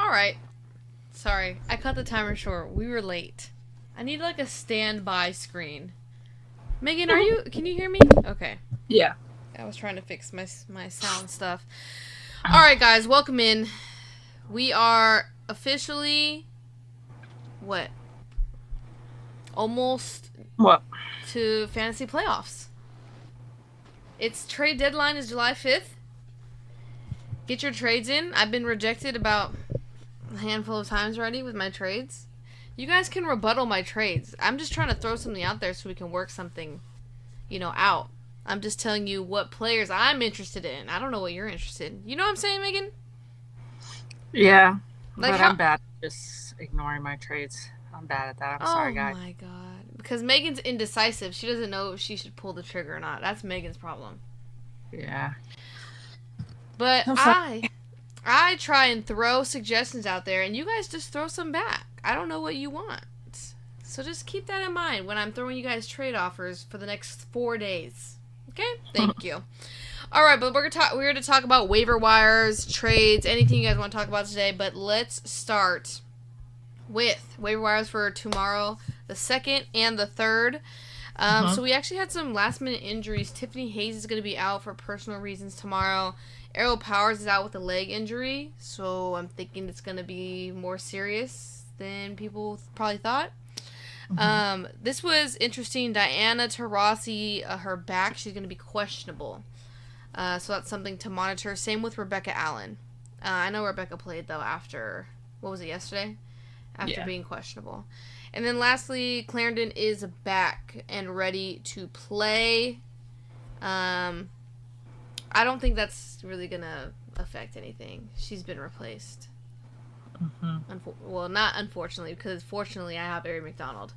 Alright. Sorry, I cut the timer short. We were late. I need like a standby screen. Megan, can you hear me? Okay. Yeah. I was trying to fix my sound stuff. Alright guys, welcome in. We are officially, what? Almost What? to fantasy playoffs. Its trade deadline is July 5th. Get your trades in. I've been rejected about a handful of times already with my trades. You guys can rebuttal my trades. I'm just trying to throw something out there so we can work something, out. I'm just telling you what players I'm interested in. I don't know what you're interested in. You know what I'm saying, Megan? Yeah. Like but I'm bad at just ignoring my trades. I'm bad at that. I'm sorry, guys. Oh my god. Because Megan's indecisive. She doesn't know if she should pull the trigger or not. That's Megan's problem. Yeah. But I try and throw suggestions out there, and you guys just throw some back. I don't know what you want. So just keep that in mind when I'm throwing you guys trade offers for the next 4 days. Okay? Thank you. All right, but we're here to talk about waiver wires, trades, anything you guys want to talk about today. But let's start with waiver wires for tomorrow, the 2nd and the 3rd. So we actually had some last-minute injuries. Tiffany Hayes is going to be out for personal reasons tomorrow. Errol Powers is out with a leg injury, so I'm thinking it's going to be more serious than people probably thought. This was interesting. Diana Taurasi, her back, she's going to be questionable. So that's something to monitor. Same with Rebecca Allen. I know Rebecca played, though, after, what was it, yesterday? After being questionable. And then lastly, Clarendon is back and ready to play. I don't think that's really going to affect anything. She's been replaced. Well, not unfortunately, because fortunately I have Ari McDonald.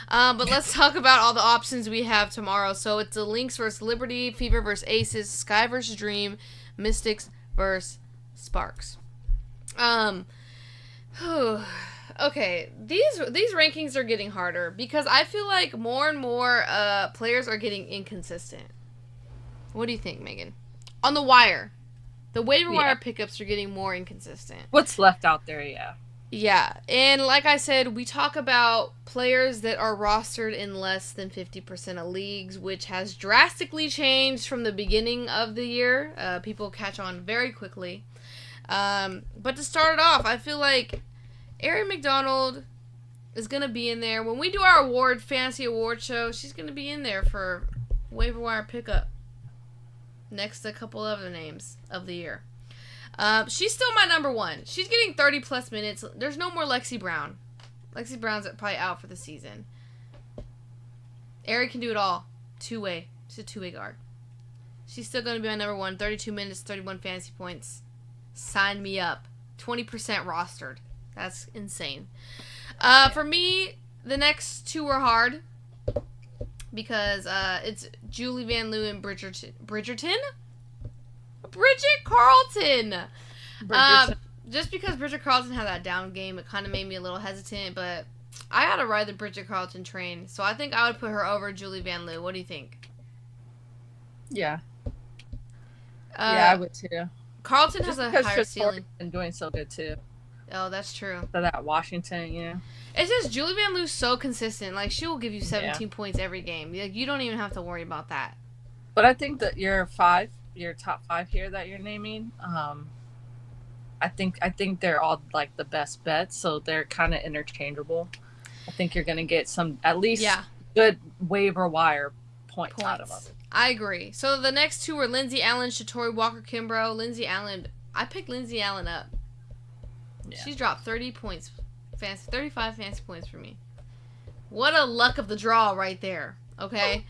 But let's talk about all the options we have tomorrow. So it's the Lynx versus Liberty, Fever versus Aces, Sky versus Dream, Mystics versus Sparks. Okay, these rankings are getting harder because I feel like more and more players are getting inconsistent. What do you think, Megan? On the wire. The waiver wire pickups are getting more inconsistent. What's left out there, yeah. Yeah, and like I said, we talk about players that are rostered in less than 50% of leagues, which has drastically changed from the beginning of the year. People catch on very quickly. But to start it off, I feel like Ari McDonald is going to be in there. When we do our fantasy award show, she's going to be in there for waiver wire pickup. Next to a couple other names of the year. She's still my number one. She's getting 30 plus minutes. There's no more Lexi Brown. Lexi Brown's probably out for the season. Ari can do it all. Two-way. She's a two-way guard. She's still going to be my number one. 32 minutes, 31 fantasy points. Sign me up. 20% rostered. That's insane. For me, the next two are hard. Because it's Julie Van Leeuwen and Bridget Carlton. Just because Bridget Carlton had that down game, it kind of made me a little hesitant. But I gotta ride the Bridget Carlton train, so I think I would put her over Julie Van Leeuwen. What do you think? Yeah. I would too. Carlton has a higher ceiling. And doing so good too. Oh, that's true. So that Washington, It's just Julie Van Leeuwen's so consistent. Like, she will give you 17 points every game. Like, you don't even have to worry about that. But I think that your top five here that you're naming, I think they're all like the best bets, so they're kind of interchangeable. I think you're gonna get some at least good waiver wire points out of them. I agree. So the next two are Lindsay Allen, Shatori Walker-Kimbrough. Lindsay Allen, I picked Lindsay Allen up. Yeah. She's dropped 30 points. 35 fantasy points for me. What a luck of the draw right there. Okay?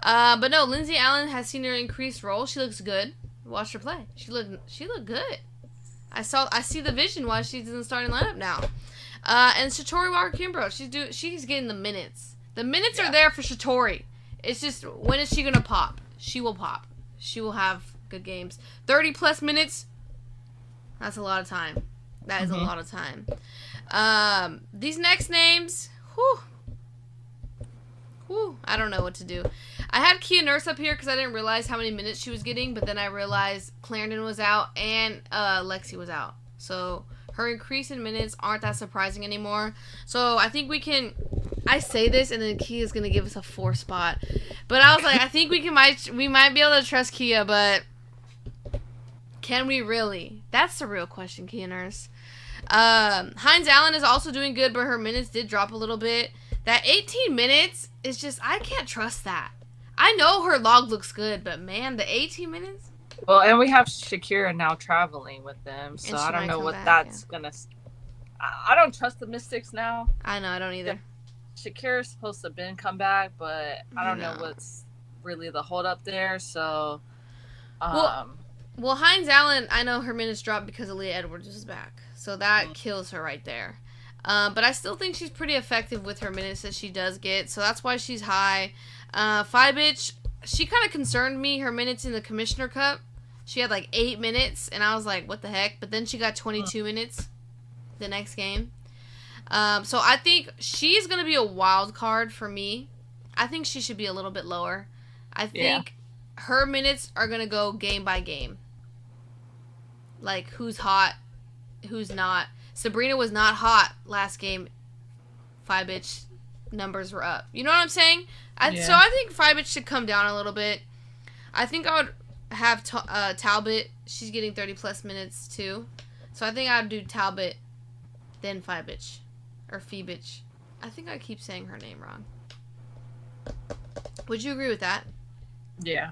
But no, Lindsay Allen has seen her increased role. She looks good. Watch her play. She looked good. I see the vision why she's in the starting lineup now. And Shatori Walker-Kimbrough, she's getting the minutes. The minutes are there for Shatori. It's just, when is she gonna pop? She will pop. She will have good games. 30 plus minutes. That's a lot of time. That is a lot of time. These next names, I don't know what to do. I had Kia Nurse up here because I didn't realize how many minutes she was getting, but then I realized Clarendon was out and Lexi was out. So Her increase in minutes aren't that surprising anymore. So I think we can. I say this, and then Kia's gonna give us a 4 spot. But I was like, I think we might be able to trust Kia, but can we really? That's the real question, Kia Nurse. Hines Allen is also doing good, but her minutes did drop a little bit. That 18 minutes is just, I can't trust that. I know her log looks good, but man, the 18 minutes. Well, and we have Shakira now traveling with them, so I don't know what that's gonna. I don't trust the Mystics now. I know, I don't either. Shakira's supposed to been come back, but I don't know what's really the hold up there. So, well, Hines Allen, I know her minutes dropped because Aaliyah Edwards is back, so that kills her right there. But I still think she's pretty effective with her minutes that she does get, so that's why she's high. Fibich, she kind of concerned me, her minutes in the Commissioner Cup. She had like 8 minutes, and I was like, what the heck? But then she got 22 minutes the next game. So I think she's going to be a wild card for me. I think she should be a little bit lower. I think her minutes are going to go game by game. Like, who's hot, who's not. Sabrina was not hot last game. Fibich numbers were up. You know what I'm saying? So I think Fibich should come down a little bit. I think I would have Talbot. She's getting 30-plus minutes, too. So I think I would do Talbot, then Fibich. Or Fibich. I think I keep saying her name wrong. Would you agree with that? Yeah.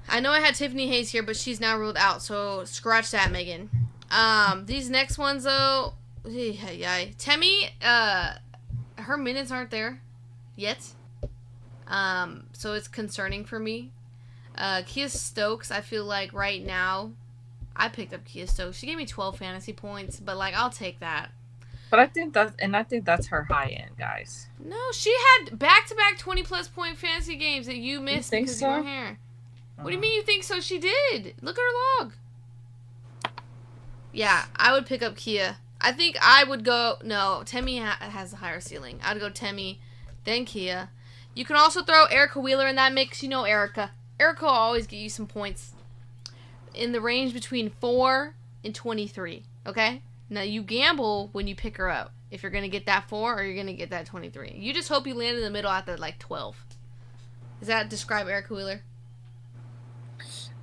I know I had Tiffany Hayes here, but she's now ruled out, so scratch that, Megan. These next ones, though, Temi, her minutes aren't there yet. So it's concerning for me. Kia Stokes, I feel like right now, I picked up Kia Stokes. She gave me 12 fantasy points, but like I'll take that. But I think that's her high end, guys. No, she had back-to-back 20-plus point fantasy games that you missed because of your hair. What do you mean you think so? She did. Look at her log. Yeah, I would pick up Kia. I think I would go... No, Temi has a higher ceiling. I'd go Temi, then Kia. You can also throw Erica Wheeler in that mix. You know Erica. Erica will always get you some points in the range between 4 and 23. Okay? Now, you gamble when you pick her up. If you're going to get that 4 or you're going to get that 23. You just hope you land in the middle at the, like, 12. Does that describe Erica Wheeler?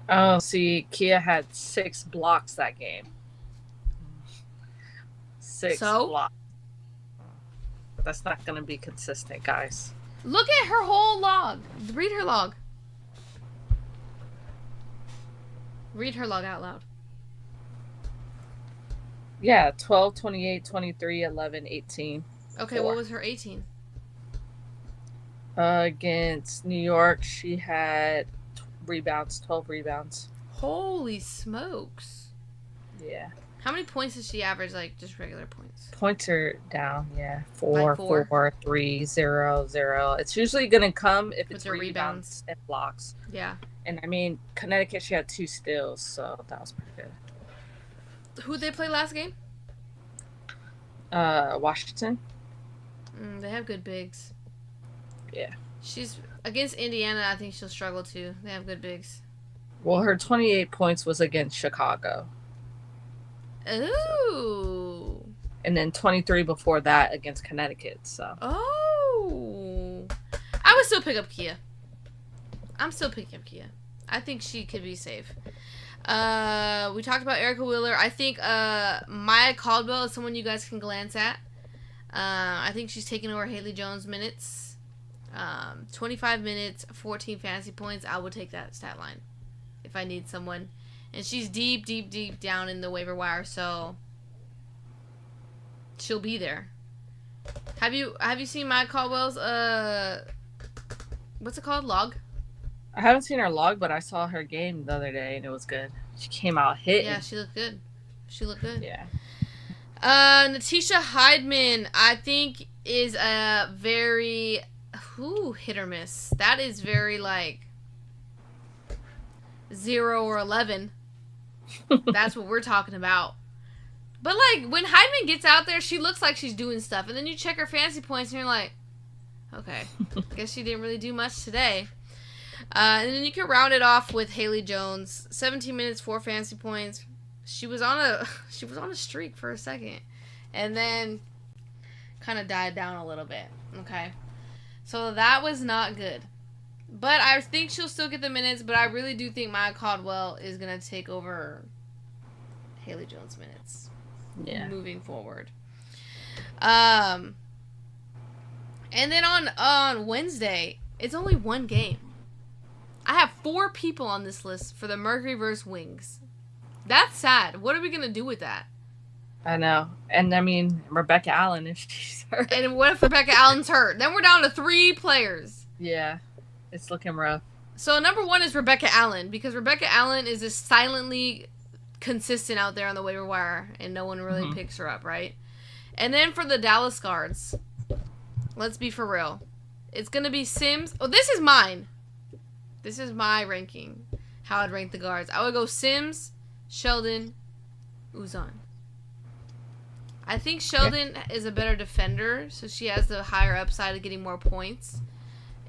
Oh, see, Kia had 6 blocks that game. 6 blocks. That's not going to be consistent, guys. Look at her whole log. Read her log. Read her log out loud. Yeah, 12, 28, 23, 11, 18. Okay, 4. what was her 18? Against New York, she had 12 rebounds. Holy smokes. Yeah. How many points does she average, like, just regular points? Points are down, yeah. 4, 3, 0, 0. It's usually going to come if it's rebounds and blocks. Yeah. And, I mean, Connecticut, she had 2 steals, so that was pretty good. Who'd they play last game? Washington. They have good bigs. Yeah. She's against Indiana. I think she'll struggle too. They have good bigs. Well, her 28 points was against Chicago. Ooh. And then 23 before that against Connecticut. So. Oh. I would still pick up Kia. I'm still picking up Kia. I think she could be safe. We talked about Erica Wheeler. I think Maya Caldwell is someone you guys can glance at. I think she's taking over Haley Jones' minutes. 25 minutes, 14 fantasy points. I would take that stat line if I need someone. And she's deep, deep, deep down in the waiver wire, so she'll be there. Have you seen Maya Caldwell's what's it called? Log? I haven't seen her log, but I saw her game the other day, and it was good. She came out hitting. Yeah, she looked good. She looked good. Yeah. Natisha Heidman, I think, is a very hit or miss. That is very, like, 0 or 11. That's what we're talking about. But, like, when Heidman gets out there, she looks like she's doing stuff. And then you check her fantasy points, and you're like, okay, guess she didn't really do much today. And then you can round it off with Haley Jones. 17 minutes, 4 fantasy points. she was on a streak for a second, and then kind of died down a little bit. Okay, so that was not good. But I think she'll still get the minutes. But I really do think Maya Caldwell is gonna take over Haley Jones' minutes. Yeah. Moving forward. And then on Wednesday, it's only one game. I have 4 people on this list for the Mercury vs. Wings. That's sad. What are we gonna do with that? I know. And I mean, Rebecca Allen, if she's hurt. And what if Rebecca Allen's hurt? Then we're down to 3 players. Yeah, it's looking rough. So number 1 is Rebecca Allen, because Rebecca Allen is just silently consistent out there on the waiver wire, and no one really picks her up, right? And then for the Dallas Guards, let's be for real. It's going to be Sims. Oh, this is mine. This is my ranking. How I'd rank the guards. I would go Sims, Sheldon, Uzan. I think Sheldon is a better defender, so she has the higher upside of getting more points.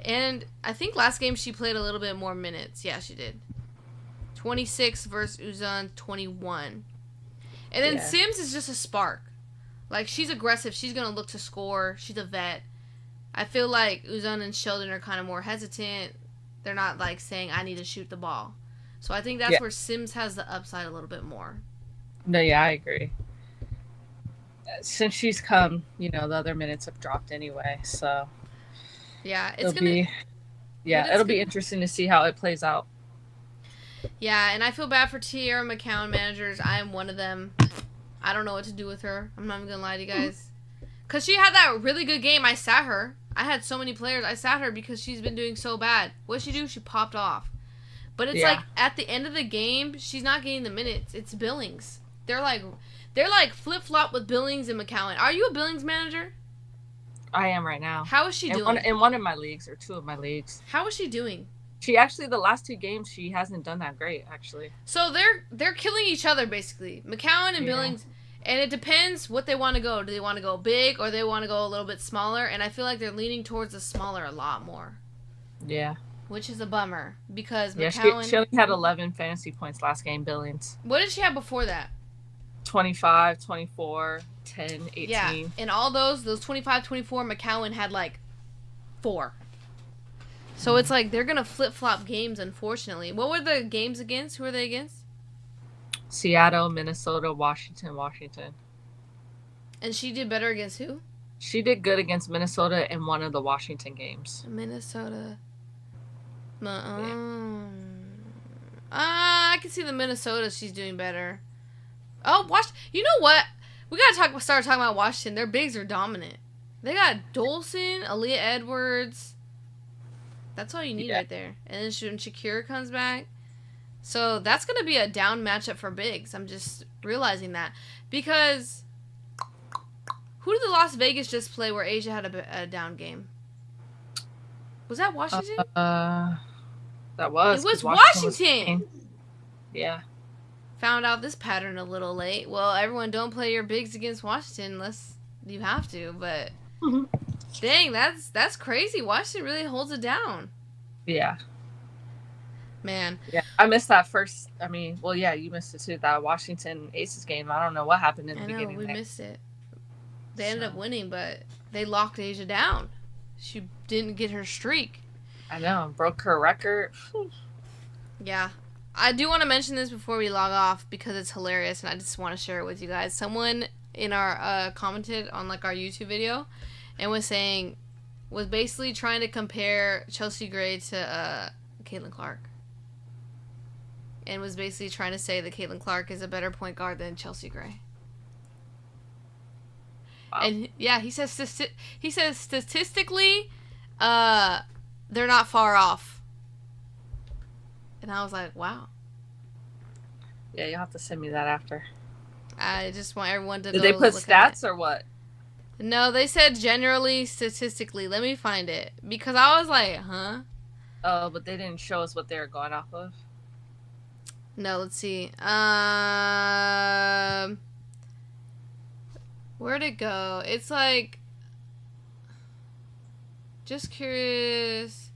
And I think last game she played a little bit more minutes. Yeah, she did. 26 versus Uzan, 21. And then Sims is just a spark. Like, she's aggressive. She's going to look to score. She's a vet. I feel like Uzan and Sheldon are kind of more hesitant. They're not, like, saying, I need to shoot the ball. So I think that's where Sims has the upside a little bit more. No, yeah, I agree. Since she's come, the other minutes have dropped anyway, so... Yeah, it'll be interesting to see how it plays out. Yeah, and I feel bad for Tierra McCown managers. I am one of them. I don't know what to do with her. I'm not even going to lie to you guys. Because she had that really good game. I sat her. I had so many players. I sat her because she's been doing so bad. What did she do? She popped off. But it's like, at the end of the game, she's not getting the minutes. It's Billings. They're like flip-flop with Billings and McCowan. Are you a Billings manager? I am right now. How is she doing? In one of my leagues, or 2 of my leagues. How is she doing? She actually, the last 2 games, she hasn't done that great, actually. So they're killing each other, basically. McCowan and Billings. And it depends what they want to go. Do they want to go big, or they want to go a little bit smaller? And I feel like they're leaning towards the smaller a lot more. Yeah. Which is a bummer, because McCowan... she only had 11 fantasy points last game, Billings. What did she have before that? 25, 24, 10, 18. Yeah, and all those 25, 24, McCowan had, 4. So it's like they're going to flip-flop games, unfortunately. What were the games against? Who were they against? Seattle, Minnesota, Washington. And she did better against who? She did good against Minnesota in one of the Washington games. Minnesota. I can see the Minnesota. She's doing better. Oh, you know what? We gotta start talking about Washington. Their bigs are dominant. They got Dolson, Aaliyah Edwards. That's all you need right there. And then when Shakira comes back. So that's going to be a down matchup for bigs. I'm just realizing that. Because who did the Las Vegas just play where Asia had a down game? Was that Washington? That was. It was Washington. Yeah. Found out this pattern a little late. Well, everyone don't play your bigs against Washington unless you have to. But dang, that's crazy. Washington really holds it down. Yeah. Man. Yeah, I missed that first. I mean, well, yeah, you missed it too. That Washington Aces game. I don't know what happened in the beginning. We missed it. They ended up winning, but they locked Asia down. She didn't get her streak. I know. Broke her record. Yeah. I do want to mention this before we log off because it's hilarious and I just want to share it with you guys. Someone in our commented on our YouTube video and was basically trying to compare Chelsea Gray to Caitlin Clark. And was basically trying to say that Caitlin Clark is a better point guard than Chelsea Gray. Wow. And yeah, he says statistically, they're not far off. And I was like, wow. Yeah, you'll have to send me that after. I just want everyone to. Did they put stats or what? No, they said generally, statistically. Let me find it because I was like, huh? Oh, but they didn't show us what they were going off of. No, let's see. Where'd it go? It's like, just curious.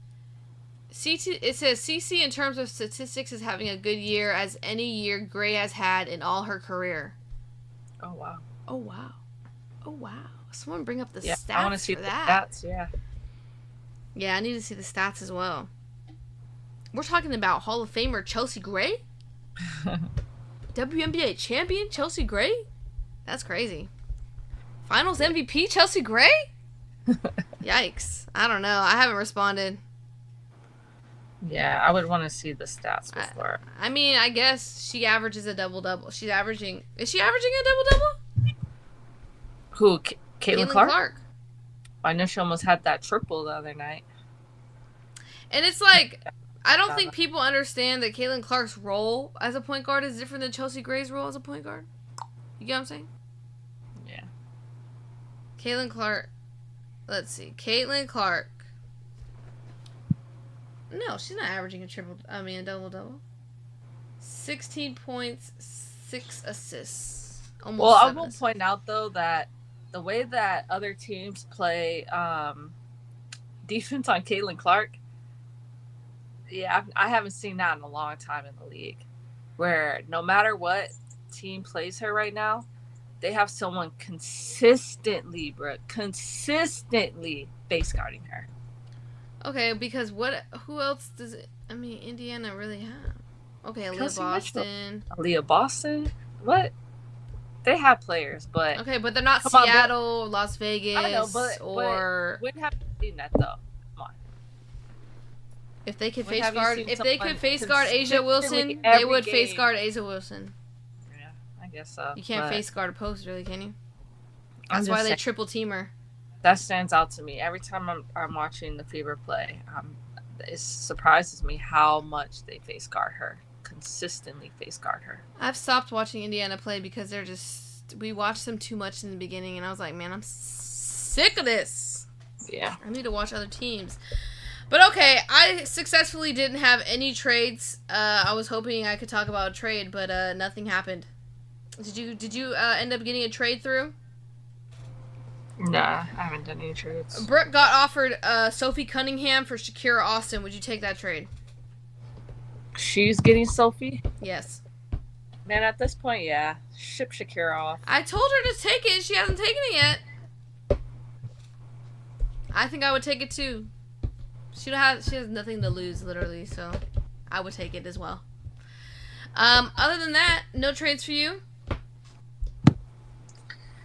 It says CC in terms of statistics is having a good year as any year Gray has had in all her career. Oh wow. Oh wow. Oh wow. Someone bring up the Yeah, stats I want to see for the that. stats. Yeah. Yeah, I need to see the stats as well. We're talking about Hall of Famer Chelsea Gray? WNBA champion Chelsea Gray? That's crazy. Finals MVP Chelsea Gray? Yikes. I don't know. I haven't responded. Yeah, I would want to see the stats before. I mean, I guess she averages a double-double. Is she averaging a double-double? Who? Caitlin Clark? Clark. I know she almost had that triple the other night. And it's like, I don't think people understand that Caitlin Clark's role as a point guard is different than Chelsea Gray's role as a point guard. You get what I'm saying? Yeah. Caitlin Clark. Let's see. Caitlin Clark. No, she's not averaging a double-double. 16 points, 6 assists. Almost well, 7 I will assists. point out, though, that the way that other teams play defense on Caitlin Clark, yeah, I haven't seen that in a long time in the league. Where no matter what team plays her right now, they have someone consistently face guarding her. Okay, because who else does it? I mean, Indiana really have. Okay, Aaliyah Boston. Aaliyah Boston? What? They have players, but okay, but they're not Seattle or Las Vegas. I know, or when have you seen that though? Come on. If they could face guard Asia Wilson, they would face guard Asia Wilson. Yeah, I guess so. You can't face guard a post, really, can you? That's why they triple team her. That stands out to me every time I'm watching the Fever play. It surprises me how much they consistently face guard her. I've stopped watching Indiana play because we watched them too much in the beginning, and I was like, man, I'm sick of this. Yeah. I need to watch other teams. But okay, I successfully didn't have any trades. I was hoping I could talk about a trade, but nothing happened. Did you end up getting a trade through? Nah, I haven't done any trades. Brooke got offered Sophie Cunningham for Shakira Austin. Would you take that trade? She's getting Sophie? Yes. Man, at this point, yeah. Ship Shakira off. I told her to take it. She hasn't taken it yet. I think I would take it too. She has nothing to lose, literally, so I would take it as well. Other than that, no trades for you?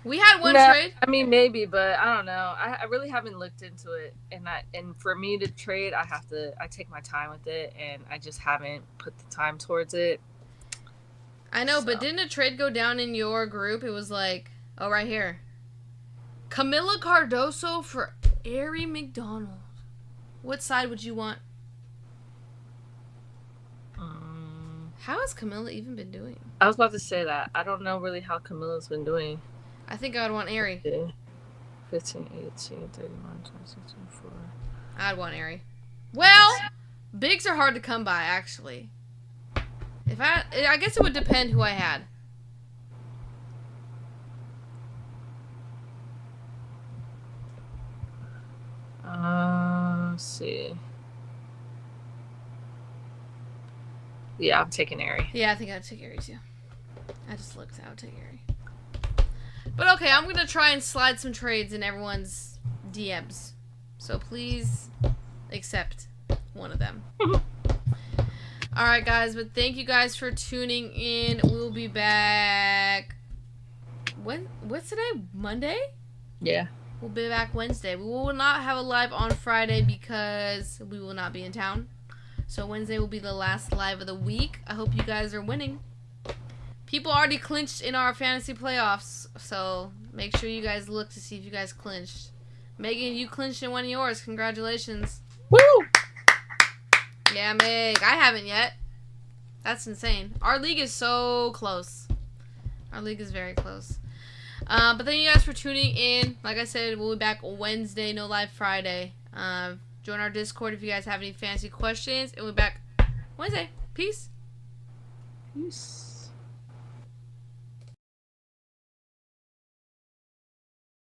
We had one trade. I mean, maybe, but I don't know. I really haven't looked into it, and for me to trade, I take my time with it, and I just haven't put the time towards it. I know, but didn't a trade go down in your group? It was like, oh, right here. Camila Cardoso for Arie McDonald. What side would you want? How has Camila even been doing? I was about to say that. I don't know really how Camila's been doing. I think I would want Arie. 15, 18, 31, 26, 24. I'd want Arie. Well, bigs are hard to come by, actually. I guess it would depend who I had. Let's see. Yeah, I'm taking Arie. Yeah, I think I'd take Arie too. I just looked. I would take Arie. But okay, I'm gonna try and slide some trades in everyone's DMs. So please accept one of them. Alright guys, but thank you guys for tuning in. We'll be back. What's today? Monday? Yeah. We'll be back Wednesday. We will not have a live on Friday because we will not be in town. So Wednesday will be the last live of the week. I hope you guys are winning. People already clinched in our fantasy playoffs, so make sure you guys look to see if you guys clinched. Megan, you clinched in one of yours. Congratulations. Woo! Yeah, Meg. I haven't yet. That's insane. Our league is so close. Our league is very close. But thank you guys for tuning in. Like I said, we'll be back Wednesday, no live Friday. Join our Discord if you guys have any fantasy questions. And we'll be back Wednesday. Peace. Peace.